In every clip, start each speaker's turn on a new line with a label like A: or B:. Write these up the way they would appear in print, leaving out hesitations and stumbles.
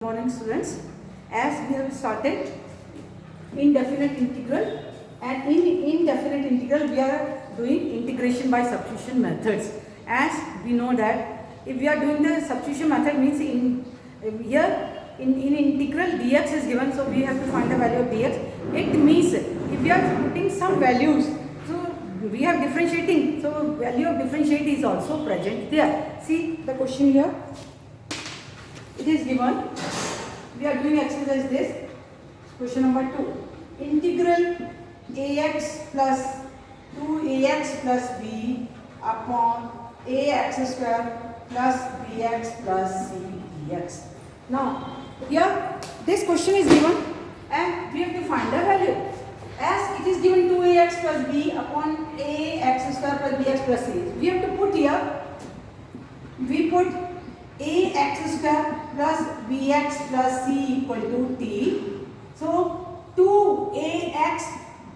A: Good morning students. As we have started indefinite integral, and in indefinite integral we are doing integration by substitution methods. As we know that if we are doing the substitution method means in integral dx is given, so we have to find the value of dx. It means if we are putting some values, so we have differentiating, so value of differentiate is also present there. See the question here. It is given, we are doing exercise this, question number 2. Integral ax plus 2ax plus b upon ax square plus bx plus c dx. Now, here this question is given and we have to find the value. As it is given 2ax plus b upon ax square plus bx plus c. We have to put here, we put ax square plus bx plus c equal to t. So 2ax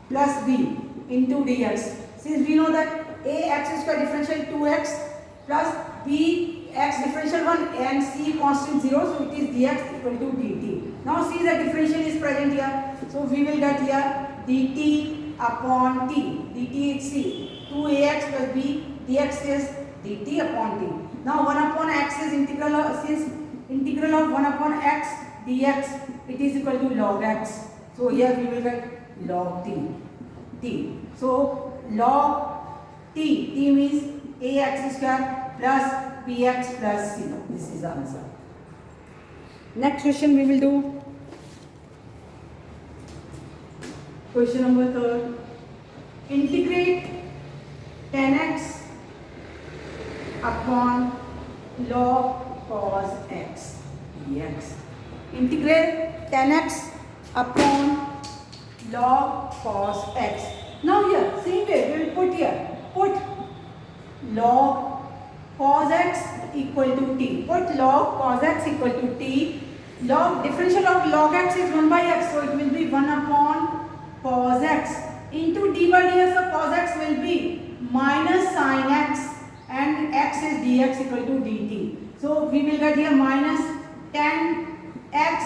A: plus b into dx. Since we know that ax square differential 2x plus bx differential 1 and c constant 0, so it is dx equal to dt. Now see the differential is present here. So we will get here dt upon t. dt is c. 2ax plus b dx is dt upon t. Now 1 upon x is integral of, since integral of 1 upon x dx, it is equal to log x. So here we will get log t. So log t means ax square plus bx plus c. This is the answer. Next question we will do. Question number 3. Integrate 10x upon log cos x dx. Integrate 10x upon log cos x. Now here, same way we will put here, put log cos x equal to t. Put log cos x equal to t. Log differential of log x is 1 by x, so it will be 1 upon cos x into d by dx of cos x will be minus sin x, and x is dx equal to dt. So we will get here minus 10x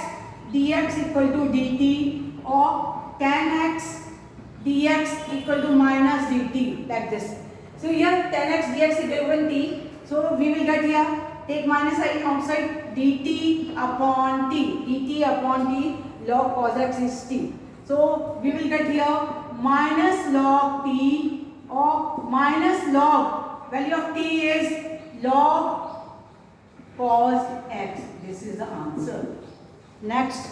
A: dx equal to dt, or 10x dx equal to minus dt, like this. So here 10x dx is given t. So we will get here, take minus sign outside, dt upon t, log cos x is t. So we will get here minus log t, or minus log, value of t is log cos x. This is the answer. Next.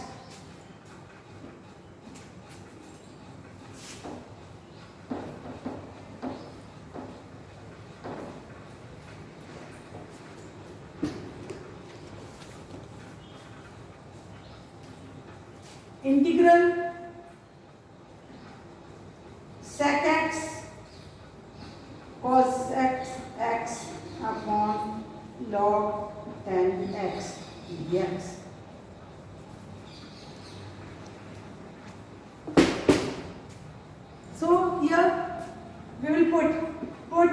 A: Integral sec x cos x upon log 10x dx. So here we will put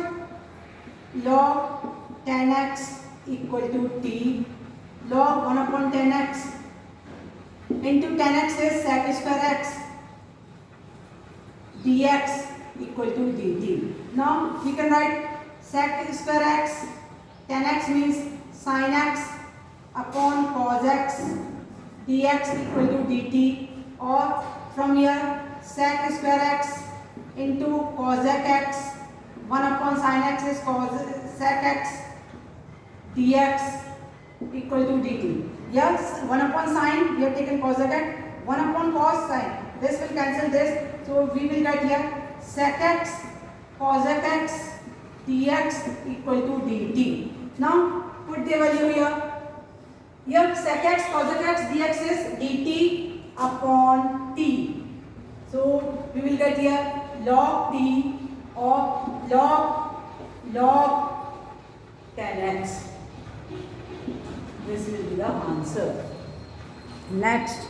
A: log 10x equal to t, log 1 upon 10x into 10x is sec square x dx equal to dt. Now we can write sec square x, 10x means sin x upon cos x dx equal to dt, or from here sec square x into cosec x, 1 upon sin x is sec x dx equal to dt. Yes, 1 upon sin, we have taken cosec x, 1 upon cos sin. This will cancel this. So we will get here sec x cosec x dx equal to dt. Now put the value here. Here sec x cosec x dx is dt upon t. So we will get here log t, or log 10x. This will be the answer. Next.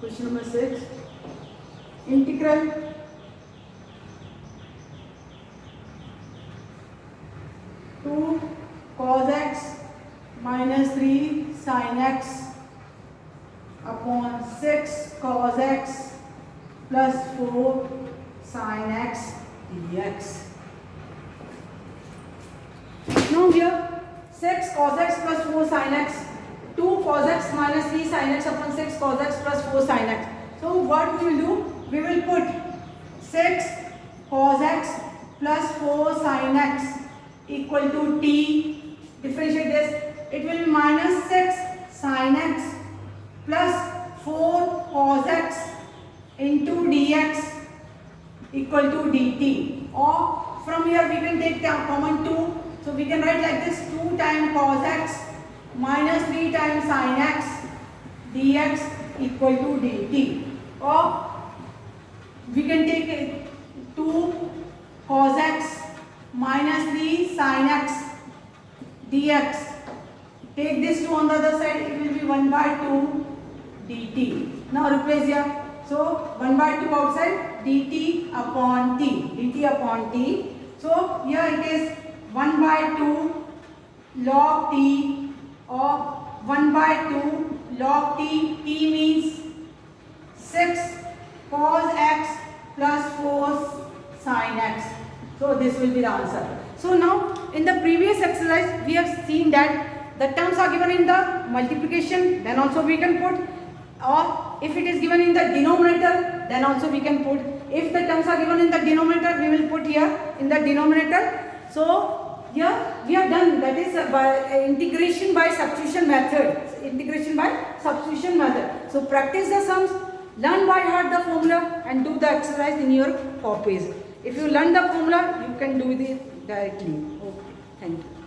A: Question number 6. Integral 2 cos x minus 3 sin x upon 6 cos x plus 4 sin x dx. Now here 6 cos x plus 4 sin x, 2 cos x minus 3 sin x upon 6 cos x plus 4 sin x. So what we will do? We will put 6 cos x plus 4 sin x equal to t. Differentiate this. It will be minus 6 sin x plus 4 cos x into dx equal to dt. Or from here we can take the common 2. So we can write like this: 2 times cos x minus 3 times sin x dx equal to dt. Or we can take 2 cos x minus 3 sin x dx. Take this 2 on the other side, it will be 1 by 2 dt. Now replace here. So 1 by 2 outside, dt upon t. dt upon t. So here it is 1 by 2 log t, or 1 by 2 log t. T means 6 cos x plus 4 sin x. So this will be the answer. So now in the previous exercise we have seen that the terms are given in the multiplication, then also we can put, or if it is given in the denominator, then also we can put. If the terms are given in the denominator, we will put here in the denominator. So here we have done, that is by integration by substitution method. Integration by substitution method. So practice the sums, learn by heart the formula and do the exercise in your copies. If you learn the formula, you can do it directly. Okay, thank you.